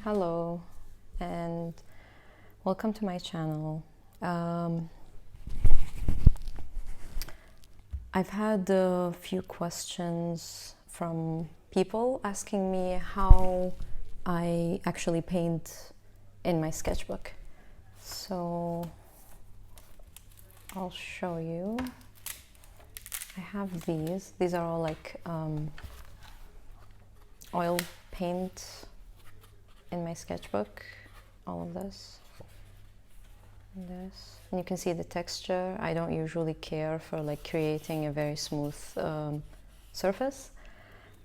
Hello, and welcome to my channel. I've had a few questions from people asking me how I actually paint in my sketchbook. So I'll show you. I have these. These are all like oil paint in my sketchbook. All of this. And you can see the texture. I don't usually care for like creating a very smooth surface,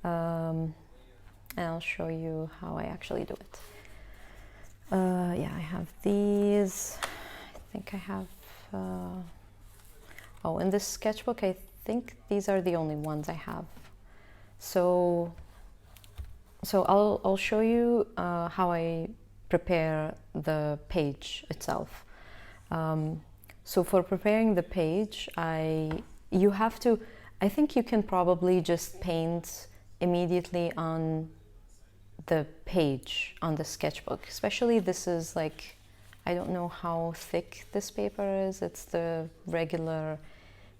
and I'll show you how I actually do it. Yeah, I have these. I think I have oh, in this sketchbook I think these are the only ones I have. So I'll show you how I prepare the page itself. So for preparing the page, I think you can probably just paint immediately on the page, on the sketchbook. Especially this is like, I don't know how thick this paper is. It's the regular,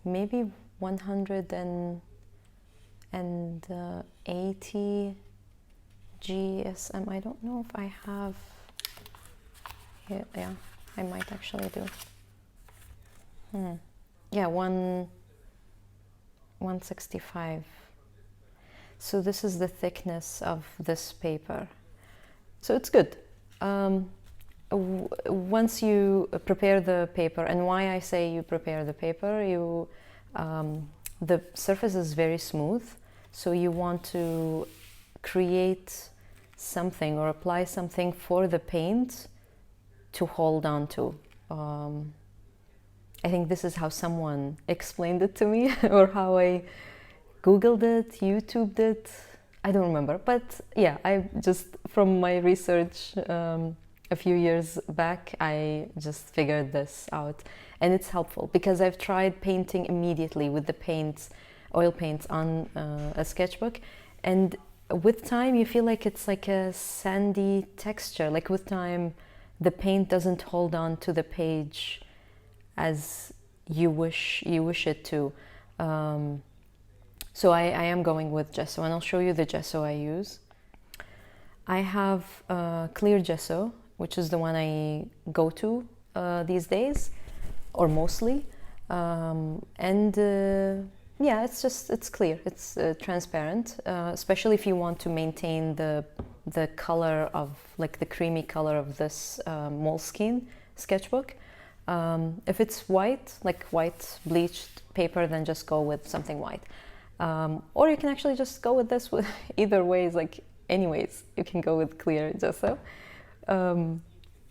maybe 180 GSM. I don't know if I have, yeah, I might actually do. Yeah, 165. So this is the thickness of this paper. So it's good. Once you prepare the paper, and why I say you prepare the paper, the surface is very smooth, so you want to create something or apply something for the paint to hold on to. I think this is how someone explained it to me, or how I Googled it, YouTubed it. I don't remember, but yeah, I just, from my research a few years back, I just figured this out. And it's helpful because I've tried painting immediately with the paints, oil paints on a sketchbook. And with time, you feel like it's like a sandy texture. Like with time, the paint doesn't hold on to the page as you wish it to. So I am going with gesso, and I'll show you the gesso I use. I have clear gesso, which is the one I go to these days, or mostly. Yeah, it's clear, it's transparent, especially if you want to maintain the color of, like the creamy color of this Moleskine sketchbook. If it's white, like white bleached paper, then just go with something white. Or you can actually just go with this with either ways, like anyways, you can go with clear gesso.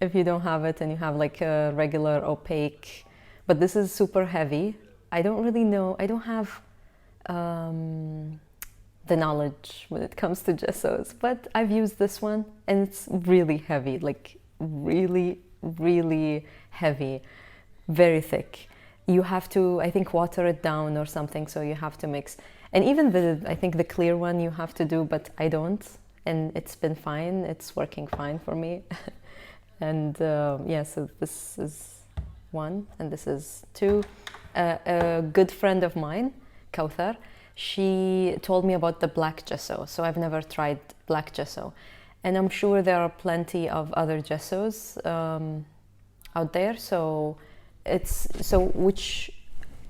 If you don't have it and you have like a regular opaque, but this is super heavy. I don't really know, I don't have the knowledge when it comes to gessos, but I've used this one and it's really heavy, like really, really heavy, very thick. You have to, I think, water it down or something, so you have to mix. And even I think the clear one you have to do, but I don't, and it's been fine, it's working fine for me. And yeah, so this is one, and this is two. A good friend of mine, Kauthar, she told me about the black gesso, so I've never tried black gesso. And I'm sure there are plenty of other gessos out there, so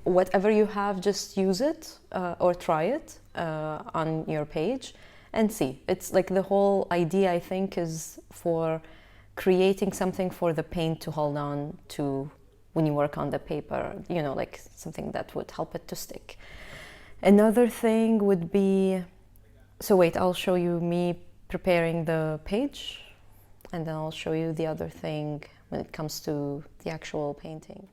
whatever you have, just use it or try it on your page and see. It's like the whole idea, I think, is for creating something for the paint to hold on to when you work on the paper, you know, like something that would help it to stick. Another thing would be, so wait, I'll show you me preparing the page, and then I'll show you the other thing when it comes to the actual painting.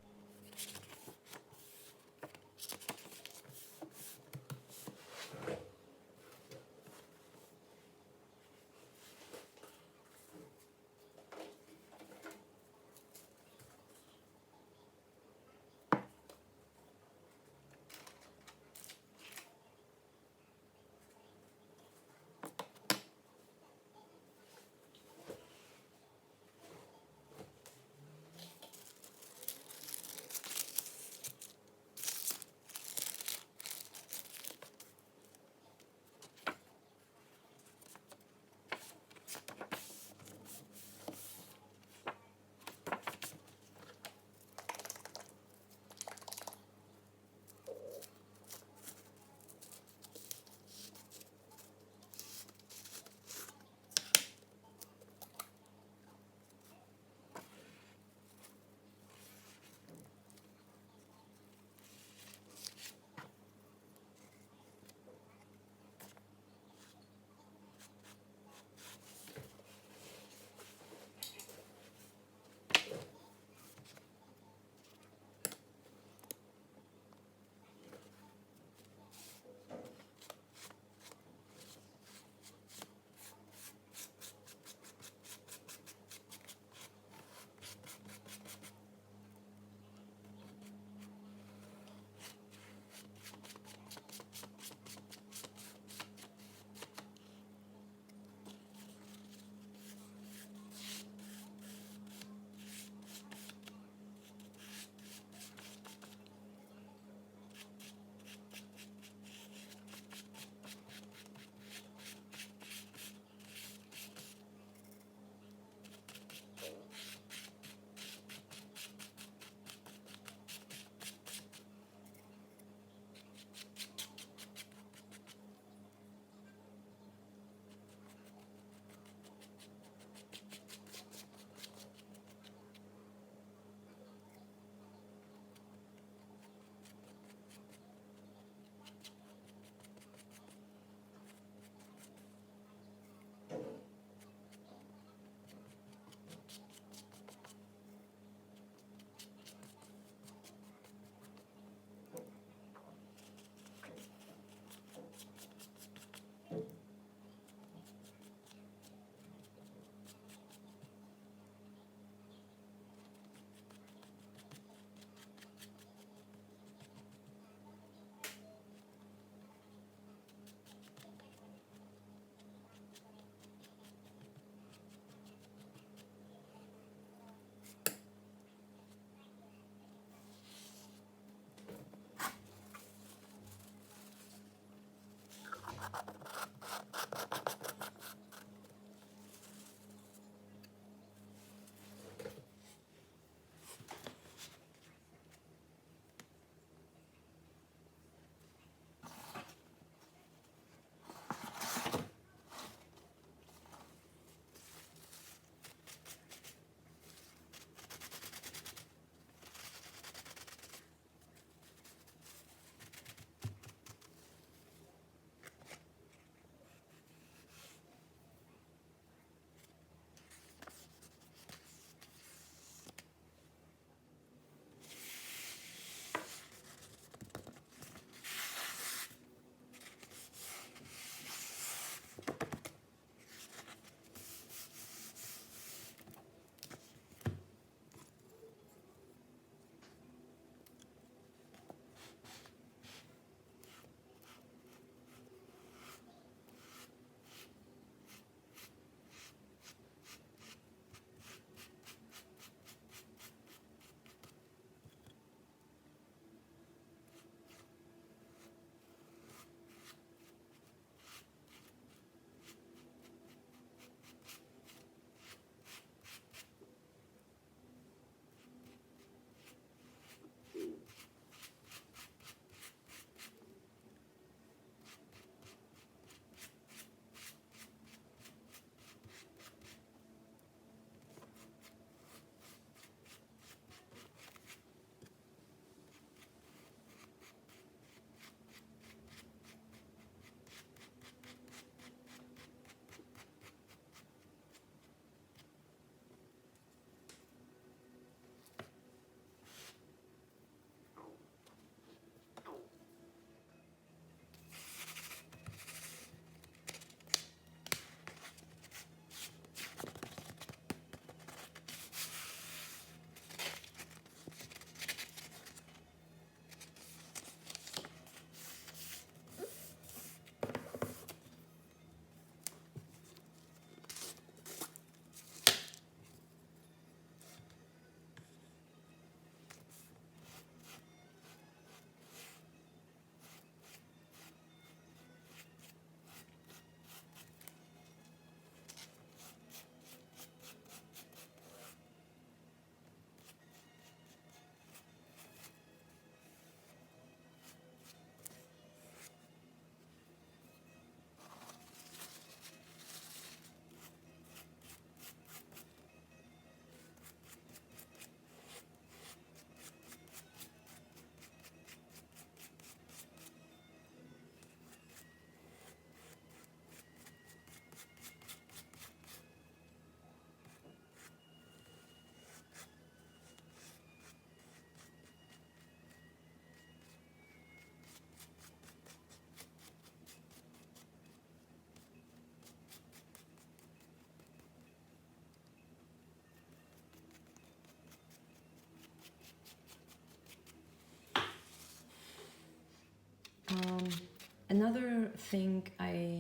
thing I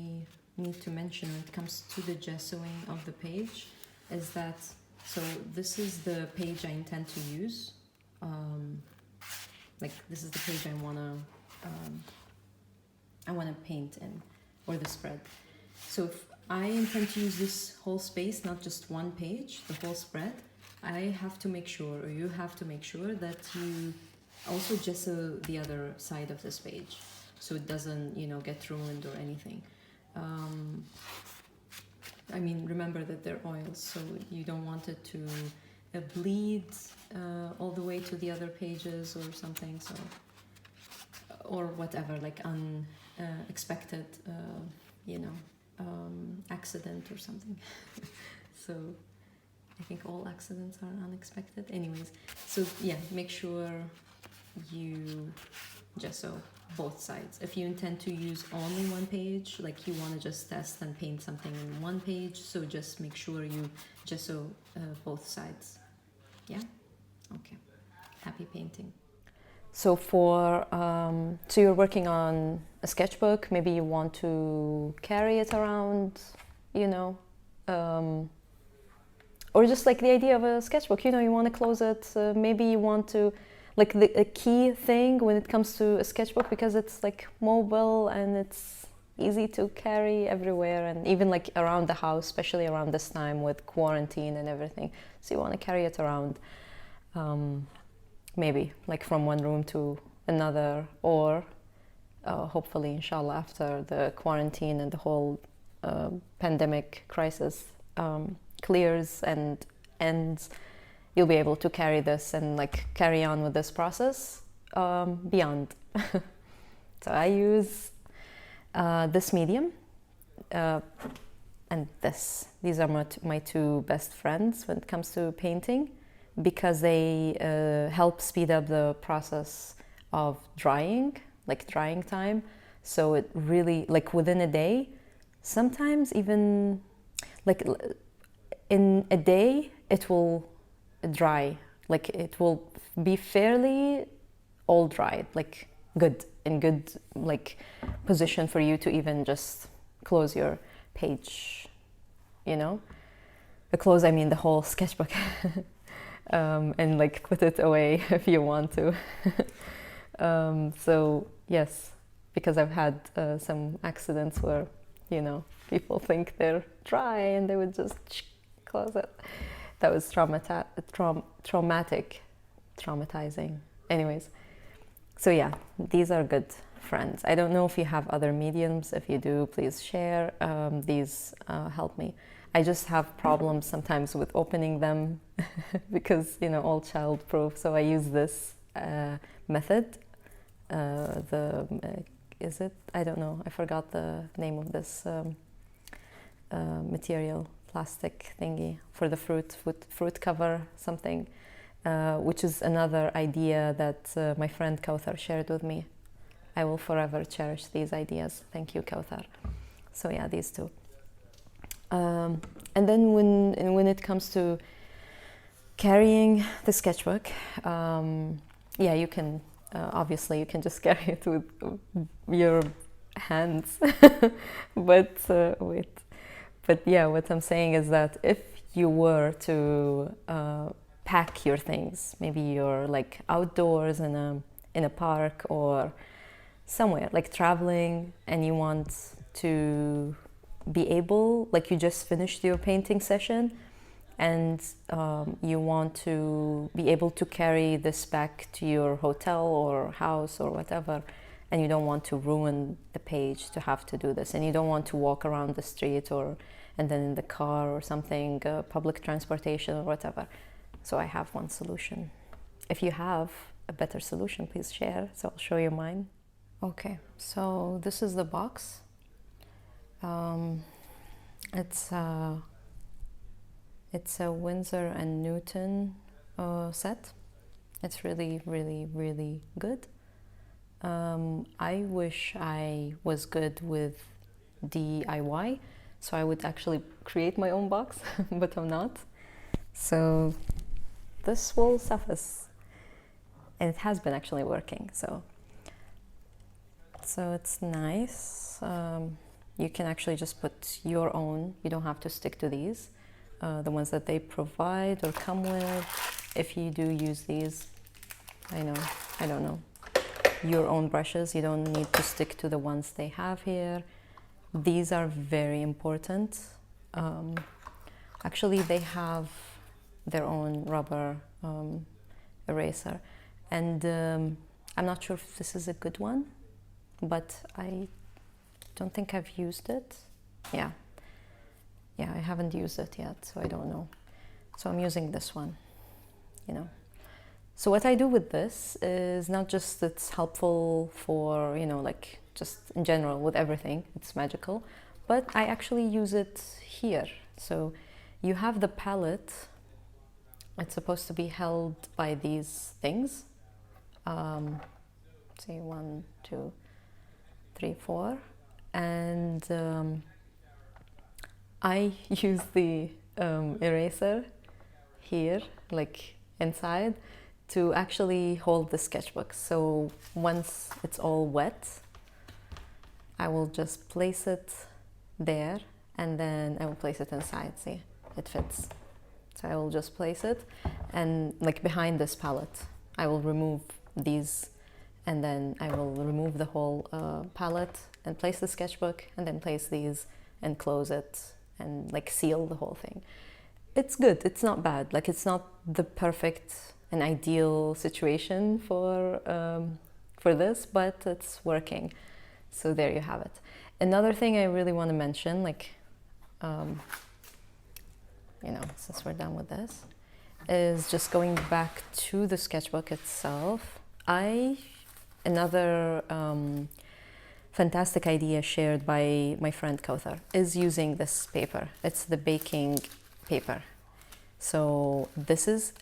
need to mention when it comes to the gessoing of the page is that, so this is the page I intend to use. Like this is the page I wanna paint in, or the spread. So if I intend to use this whole space, not just one page, the whole spread, I have to make sure, or you have to make sure, that you also gesso the other side of this page, so it doesn't, you know, get ruined or anything. I mean, remember that they're oils, so you don't want it to bleed all the way to the other pages or something, so, or whatever, like unexpected, you know, accident or something. So I think all accidents are unexpected. Anyways, so yeah, make sure you gesso both sides. If you intend to use only one page, like you want to just test and paint something in one page, so just make sure you gesso both sides. Yeah? Okay. Happy painting. So so you're working on a sketchbook, maybe you want to carry it around, you know, or just like the idea of a sketchbook, you know, you want to close it, maybe you want to, like a key thing when it comes to a sketchbook, because it's like mobile and it's easy to carry everywhere, and even like around the house, especially around this time with quarantine and everything. So you want to carry it around, maybe like from one room to another, or hopefully, inshallah, after the quarantine and the whole pandemic crisis clears and ends, you'll be able to carry this and like carry on with this process beyond. So I use this medium and this. These are my two best friends when it comes to painting, because they help speed up the process of drying, like drying time. So it really, like within a day, sometimes even like in a day, it will dry, like it will be fairly all dried, like good, in good like position for you to even just close your page, you know, close, I mean the whole sketchbook. And like put it away if you want to. So yes, because I've had some accidents where, you know, people think they're dry and they would just close it. That was traumatizing. Anyways, so yeah, these are good friends. I don't know if you have other mediums. If you do, please share. These help me. I just have problems sometimes with opening them because, you know, all child-proof. So I use this method. Is it? I don't know. I forgot the name of this material, plastic thingy for the fruit cover, something, which is another idea that my friend Kauthar shared with me. I will forever cherish these ideas. Thank you, Kauthar. So yeah, these two. And then when it comes to carrying the sketchbook, yeah, you can obviously you can just carry it with your hands. But yeah, what I'm saying is that if you were to pack your things, maybe you're like outdoors in a park or somewhere, like traveling, and you want to be able, like you just finished your painting session and you want to be able to carry this back to your hotel or house or whatever, and you don't want to ruin the page to have to do this, and you don't want to walk around the street and then in the car or something, public transportation or whatever. So I have one solution. If you have a better solution, please share, so I'll show you mine. Okay, so this is the box. It's a Winsor and Newton set. It's really, really, really good. I wish I was good with DIY, so I would actually create my own box, but I'm not. So this will suffice, and it has been actually working. So So it's nice. You can actually just put your own. You don't have to stick to these. The ones that they provide or come with. If you do use these, I don't know, your own brushes. You don't need to stick to the ones they have here. These are very important. Actually, they have their own rubber eraser, and I'm not sure if this is a good one, but I don't think I've used it. Yeah, I haven't used it yet, so I don't know. So I'm using this one, So what I do with this is not just it's helpful for, like just in general with everything, it's magical, but I actually use it here. So you have the palette. It's supposed to be held by these things. Say 1, 2, 3, 4. And I use the eraser here, like inside, to actually hold the sketchbook. So once it's all wet, I will just place it there, and then I will place it inside. See, it fits. So I will just place it, and like behind this palette, I will remove these, and then I will remove the whole palette and place the sketchbook, and then place these and close it and like seal the whole thing. It's good. It's not bad. Like it's not the perfect and ideal situation for this, but it's working. So there you have it. Another thing I really want to mention, like, since we're done with this, is just going back to the sketchbook itself. Another fantastic idea shared by my friend Kauthar is using this paper. It's the baking paper. So this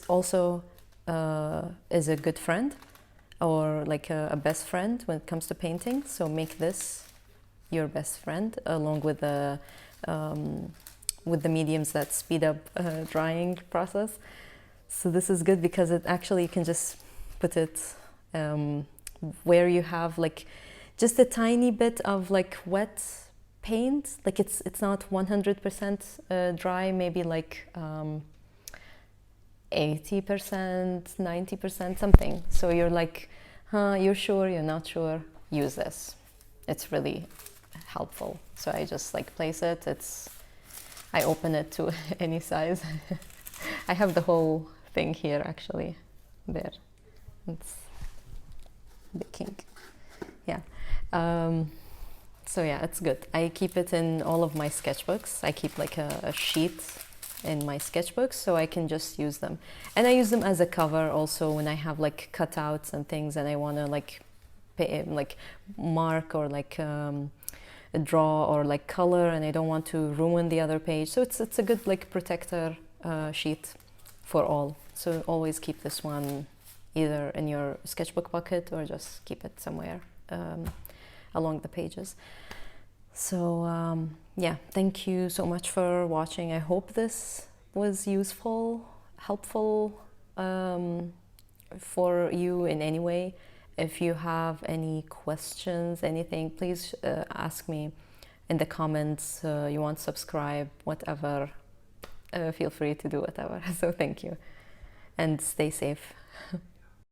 also is a good friend, or like a best friend when it comes to painting. So make this your best friend, along with the mediums that speed up drying process. So this is good because it actually, you can just put it where you have like just a tiny bit of like wet paint. Like it's not 100% dry, maybe like 80%, 90%, something. So you're like, you're sure, you're not sure, use this. It's really helpful. So I just like place it. I open it to any size. I have the whole thing here actually. There. It's baking. Yeah. So yeah, it's good. I keep it in all of my sketchbooks. I keep like a sheet in my sketchbooks so I can just use them. And I use them as a cover also when I have like cutouts and things and I want to like mark or like draw or like color, and I don't want to ruin the other page. So it's a good like protector sheet for all. So always keep this one either in your sketchbook bucket or just keep it somewhere along the pages. So yeah, thank you so much for watching. I hope this was useful, helpful for you in any way. If you have any questions, anything, please ask me in the comments. You want to subscribe, whatever, feel free to do whatever. So thank you and stay safe.